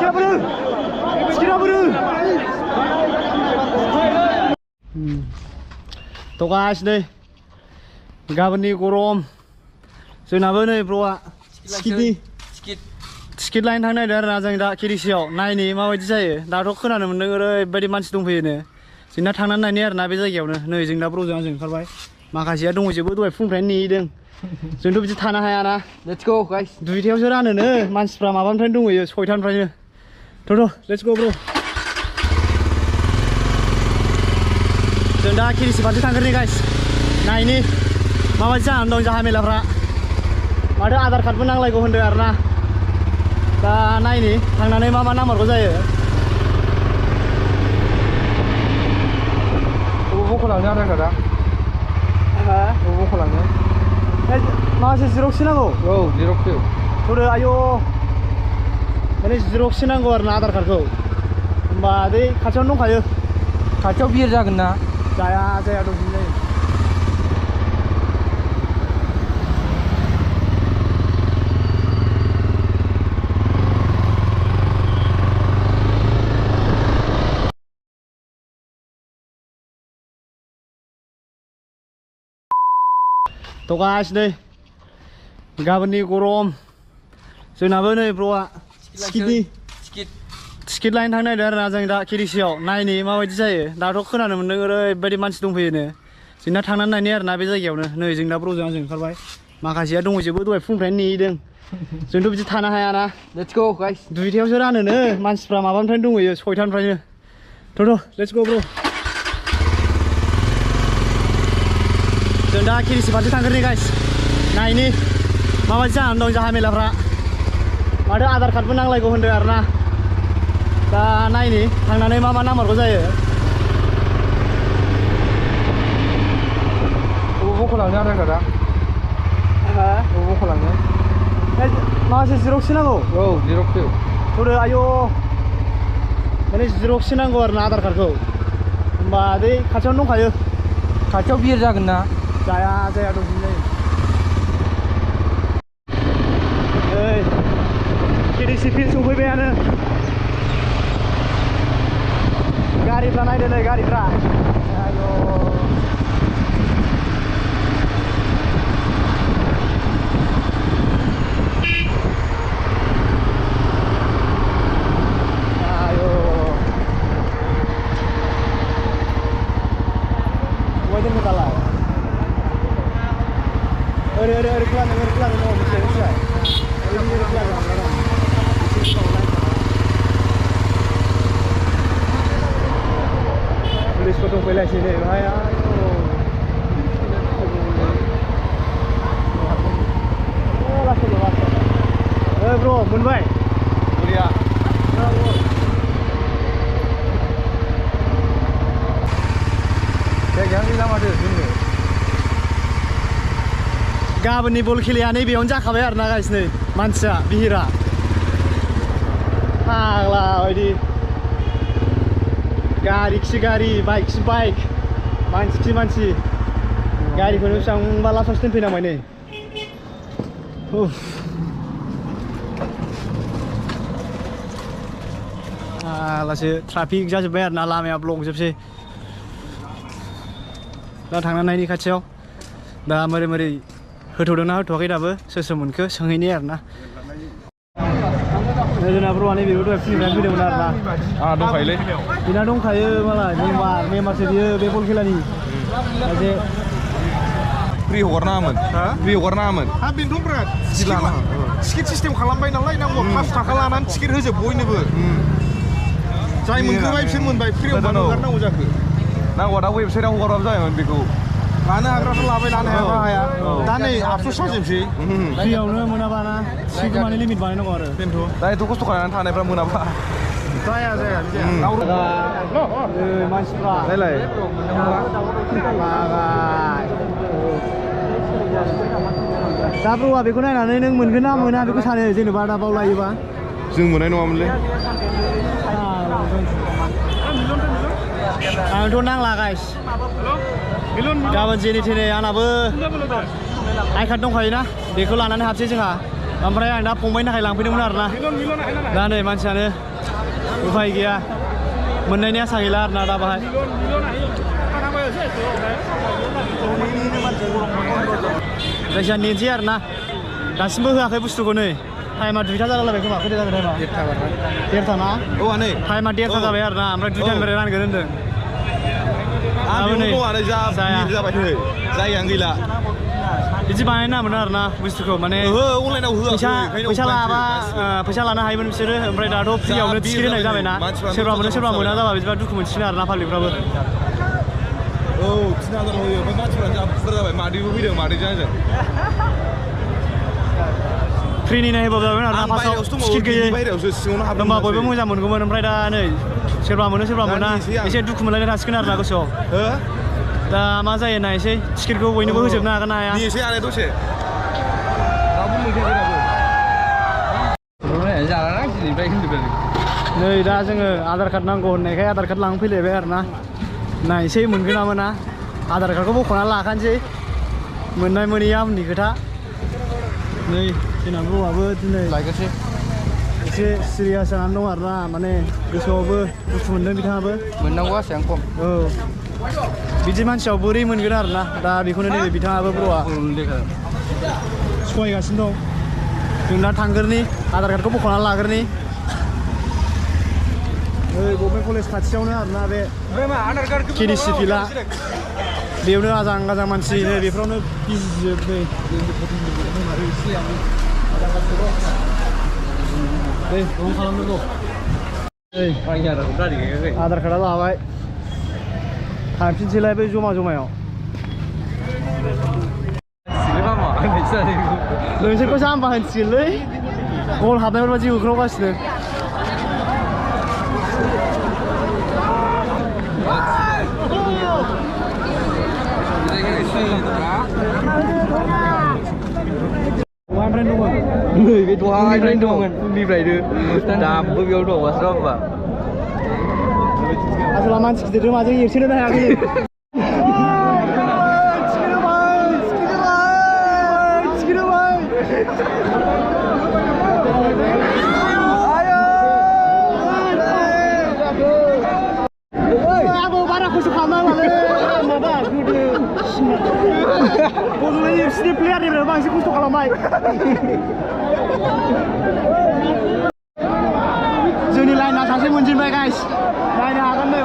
Tuh guys nih, gaban nih korom, sebenarnya nih bro, skit lain थांनाय दा जों दा किरिसियाव नायनि माबायदि जायो दाथ' खोनानो मोन्दों ओरैबायदि मानसि दंफैयोनो जोंना थांनानै नायनि आरोना बे जायगायावनो नै जों दा ब्र'जों आंजों ओंखारबाय माखासेया दंजोबो दहाय फुंनिफ्रायनो नेदों जोंथ' बिदि थानो हायाना लेट्स गो गाइस दुइटायावसो रानोनो मानसिफ्रा माबानिफ्रायनो दंहैयो सयथानिफ्रायनो थ' लेट्स गो ब्र' जों दा किरिसि फारसे थांग्रोनि गाइस नायनि माबायदि जानानै दं जाहामेलाफ्रा माथो आधार कार्डबो नांलायगौ होनदों आरोना दा नायनि थांनानै मा नाम्बारखौ जायो बबेखौ लांनो आधार कार्डआ बबेखौ लांनो माखासे जिरक्स नांगौ औ जिरक्सो थ'दो आयौ माने जिरक्स नांगौ आरोना आधार कार्डखौ होमबा बै खाथियावनो दंखायो खाथियाव बिर जागोन ना जाया दंफिन जायो Tuh guys nih, gaban nih korom, जोंनाबो नै ब्र'आ टिकेट लाइन थांनाय आरोना जों दा किरिसियाव नायनि माबायदि जायो दाथ' खोनानो मोन्दों ओरैबायदि मानसि दंफैयोनो जोंना थांनानै नायनि आरोना बे जायगायावनो नै जों दा ब्र'जों आंजों ओंखारबाय माखासेया दंजोबो दहाय फुंनिफ्रायनो नेदों जोंथ' बिदि थानो हायाना लेट्स गो गाइस दुइटायावसो रानोनो मानसिफ्रा माबानिफ्रायनो दंहैयो सयथानिफ्रायनो थ' लेट्स गो ब्र' जों दा किरिसि फारसे थांग्रोनि गाइस नायनि माबायदि जानानै दं जाहामेलाफ्रा माथो आधार कार्डबो नांलायगौ होनदों आरोना दा नायनि थांनानै मा नाम्बारखौ जायो बबेखौ लांनो आधार कार्डआ बबेखौ लांनो माखासे जिरक्स नांगौ औ जिरक्सो थ'दो आयौ माने जिरक्स नांगौ आरोना आधार कार्डखौ होमबा बै खाथियावनो दंखायो खाथियाव बिर जागोन ना जाया दंफिन जायो ओइ किरिसि फिल्ड सफैबायानो गारिफ्रा नायदो नै गारिफ्रा आयौ Oke, tulis potong pela sini, bahaya. Bro, Mumbai. Iya. Jangan bilang ada sini. गाबोननि बल खेलाया नैबेयावनो जाखाबाय आरोना गाइस नै मानसिया बिहिरा फाग्ला बायदि गारि खि गारि बाइक खि बाइक मानसि खि मानसि गारिखौनो बेसेबांबा लासावसो दोनफैनांबाय नै लासै ट्राफिक जाजोब्बाय आरोना लामाया ब्लक जोबसै दा थांनानै नायनि खाथियाव दा मोरै होथ'दोंना होथ'वाखै दाबो सोर मोनखो सोंहैनि आरोना जोंना ब्र'आ नैबेबो दहाय फुंनिफ्रायनो फैदोंमोन आरोना दंखायोलै बेना दंखायो मालाय मेम्बारसो बियो बे बल खेलानि एसे फ्रि हगारनाङामोन फ्रि हगारनाङामोन बेनोथ' बिराद टिकेट सिस्टेम खालामबाय नालाय नांगौ 5 थाखा लानानै टिकेट होजोब बयनोबो जाय मोनखोबाय बिसोर मोनबाय फ्रियाव मानो हगारनांगौ जाखो नांगौबा दा वेबसाइटआव हगारबाबो जायोमोन बेखौ लानो हाग्राथ' लाबाय लानो हायाबा हाया दा नै आफस'स जाजोबसै फ्रियावनो मोनाबा ना टिकेटखौ माने लिमिट बानायनांगौ आरो बेनोथ' दा एथ' खस्थ' खालामनानै थानायफ्रा मोनाबा जाया मानसिफ्रा नायलाय दा ब्र'आ बेखौ नायनानै नों मोनगोन ना मोना बेखौ सानो जेनेबा दा बावलायोबा जों मोननाय नङामोनलै आंथ' नांला गाइस गाबोन जेने थेने आंनाबो आइ कार्ड दंखायोना बेखौ लानानै हाबसै जोंहा ओमफ्राय आं दा फंबायनि थाखाय लांफैदोंमोन आरोना दा नै मानसियानो उफाय गैया मोननायनि आसा गैला आरोना दा बाहाय जायखिया नेनसै आरोना दासिमबो होआखै बुस्थुखौ नै टाइमा 2टा जालायबाय खोमा खैथा जाबाय टाइमा 1:30 ना औ आनै टाइमा 1:30 जाबाय आरोना ओमफ्राय 2टानिफ्राय रानगोन होनदों आरो नै जाबाय नै जायगायानो गैला बिदि बानायनामोन आरोना बुस्थुखौ माने ओहो अनलाइनाव होआ फैसा लाबा फैसा लानो हायोमोन बिसोरो ओमफ्राय दाथ' फ्रियावनो टिकेट होनाय जाबायना सोरबा मोनो सोरबा मोना जाबा बिदिबा दुखु मोनसिगोन आरोना पाब्लिकफ्राबो औ 3000 होयो ओमफ्राय मानसिफ्रा जा बुरजा जाबाय मादैबो फैदों मादैजों आंजों फ्रिनि नायबाबो जाबाय आरोना फार्स्टआव टिकेट गैयै बायरायावसो सिङावनो हाबनो होमबा बयबो मोजां मोनगौमोन ओमफ्राय दा नै सोरबा मोनो सोरबा मोना एसे दुखु मोनलायनाय थासिगोन आरोना गोसोआव हो दा मा जायो नायसै टिकेटखौ बयनोबो होजोबनो हागोन ना हाया नेसै आरो दसे दाबो मोनखायाखै नै दा जोङो आधार कार्ड नांगौ होननायखाय आधार कार्ड लांनो फैलायबाय आरोना नायसै मोनगोन ना मोना आधार कार्डखौ बख'नानै लाखानोसै मोननाय मोनैया उननि खोथा नै जोंना ब्र'आबो दिनै लायगोनसै एसे सिरियास जानानै दं आरोना माने गोसोआवबो दुखु मोनदों बिथाङाबो मोननांगौ आसायानो खम औ बिदि मानसियाव बोरै मोनगोन आरोना दा बेखौनो नैबे बिथाङाबो ब्र'आ सहायगासिनो दं जों दा थांगोरनि आधार कार्डखौ बख'नानै लाग्रोनि ओइ गभर्नमेन्ट कलेज खाथियावनो आरोना बे केडिसि फिल्डआ बेयावनो आजां मानसि नै बेफोरावनो गिजिजोब नै दे लं खालामनांगौ आधार कार्डआ लाबाय थांफिनसैलाय बै जमायाव नोंसोरखौ जाम्बा होनसिगोनलै गल हाबनायफोर बादि होख्रावगासिनो नैबे दहायनिफ्रायनो दंमोन फुंनिफ्रायनो दाबो बेयाव दं मास्टार होमबा आसला मानसि गिदिरजों माजों एरसेनो हायाखै आंबो बारा खस्थ' खालामनांलालै माबा गोदो बड'लेण्ड एफसिनि प्लेयारनिफ्राय बांसिन खस्थ' खालामबाय जोंनि लाइना सासे मोनजेनबाय गाइस नायनो हागोन नै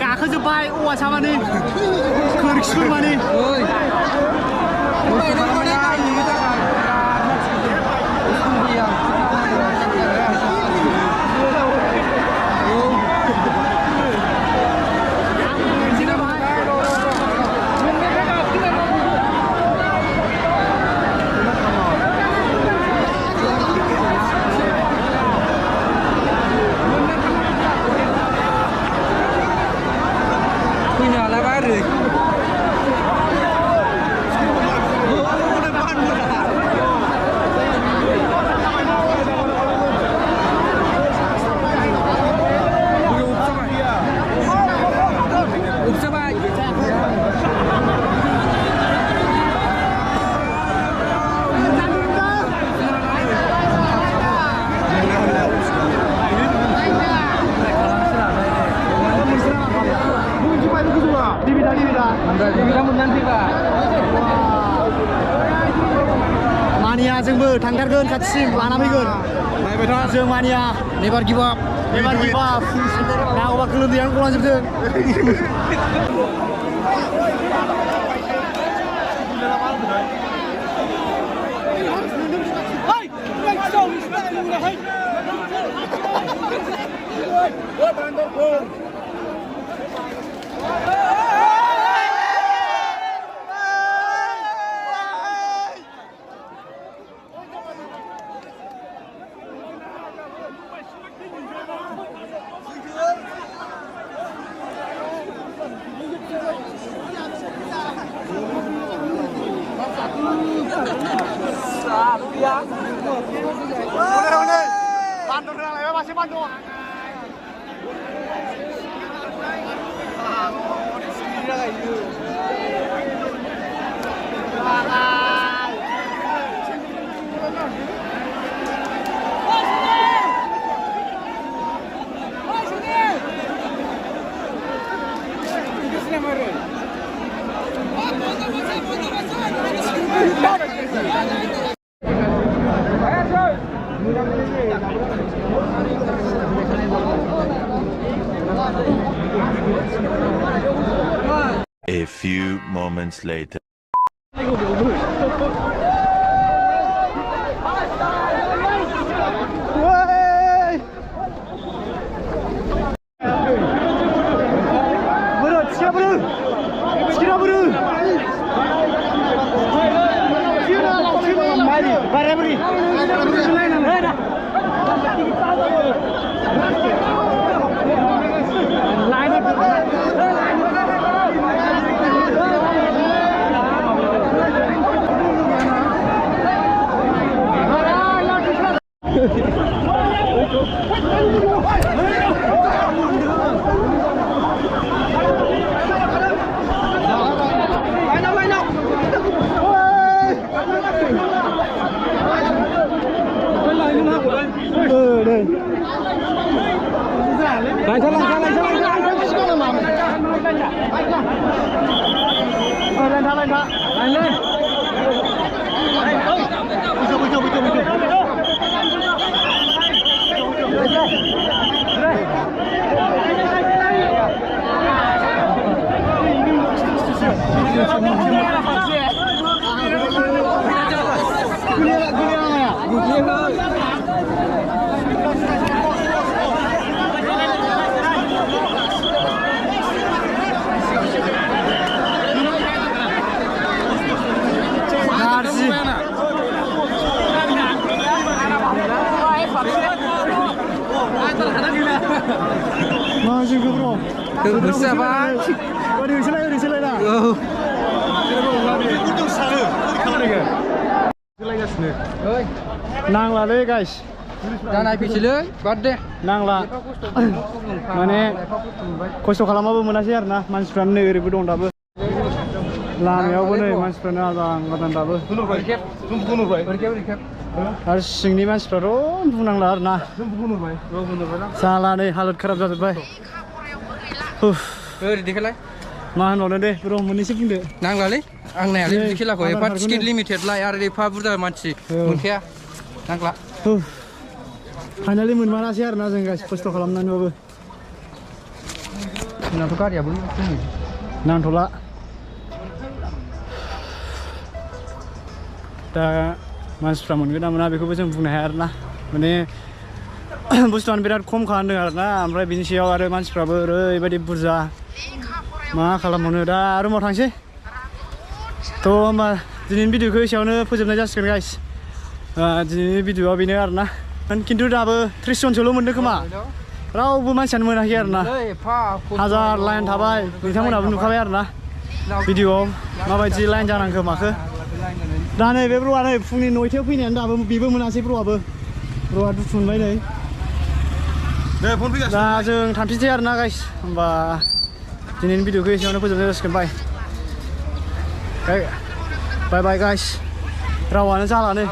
गाखोजोब्बाय औवा सामानि खोरखिफोर मानि Dibilang nanti Pak. जोंबो थांथारगोन खाथिसिम लाना फैगोन नायबाय था जों मानिया नेभार गिभ आप एबार गिबाब नांगौबा गोलोमदैयानो गलांजोबथों Bandung lah, masih Bandung. A few moments later. Masih bro. Bersabar. 오르실래 나. नांलालै guys जानाय फैसैलै बाद दे नांला माने खस्थ' खालामाबो मोनासै आरोना मानसिफ्रानो नै ओरैबो दं दाबो लामायावबो नै मानसिफ्रानो आजां दाबो आरो सिंनि मानसिफ्राथ' बुंनांला आरोना जाला नै हालत खाराब जाजोब्बाय ओरै देखायलाय मा होनबावनो दे ब्र मोननैसो बुंदो नांलालै आं नायालै बिदि खेलाखौ एफा टिकेट लिमिटेड लाय आरो एफा बुरजा मानसि मोनखाया नांला फाइनालि मोनमारासै आरोना जों गाइस खस्थ' खालामनानैबाबो जोंनाथ' गारियाबो नांथ'ला दा मानसिफ्रा मोनगोन ना मोना बेखौबो जों बुंनो हाया आरोना माने बुस्थुआनो बिराद खमखा होनदों आरोना ओमफ्राय बिनि सायाव आरो मानसिफ्राबो ओरैबायदि बुरजा मा खालामबावनो दा रुमाव थांसै थ' होमबा दिनैनि भिडिअखौ एसेयावनो फोजोबनाय जासिगोन गाइस दिनैनि भिडिअआ बेनो आरोना खिन्थु दाबो 30 जनसोल' मोनदों खोमा रावबो मानसियानो मोनाखै आरोना हाजार लाइन थाबाय नोंथांमोनहाबो नुखाबाय आरोना भिडिअआव माबायदि लाइन जानांखो माखो दा नै बे ब्र'आ नै फुंनि 9थायाव फैनायानो दाबो बेबो मोनासै ब्र'आ दुखु मोनबाय नै दा जों थांफिनसै आरोना गाइस होमबा दिनैनि भिडिअखौ एसेयावनो फोजोबनाय जासिगोन बाय बाय गाइस रावानो जाला नै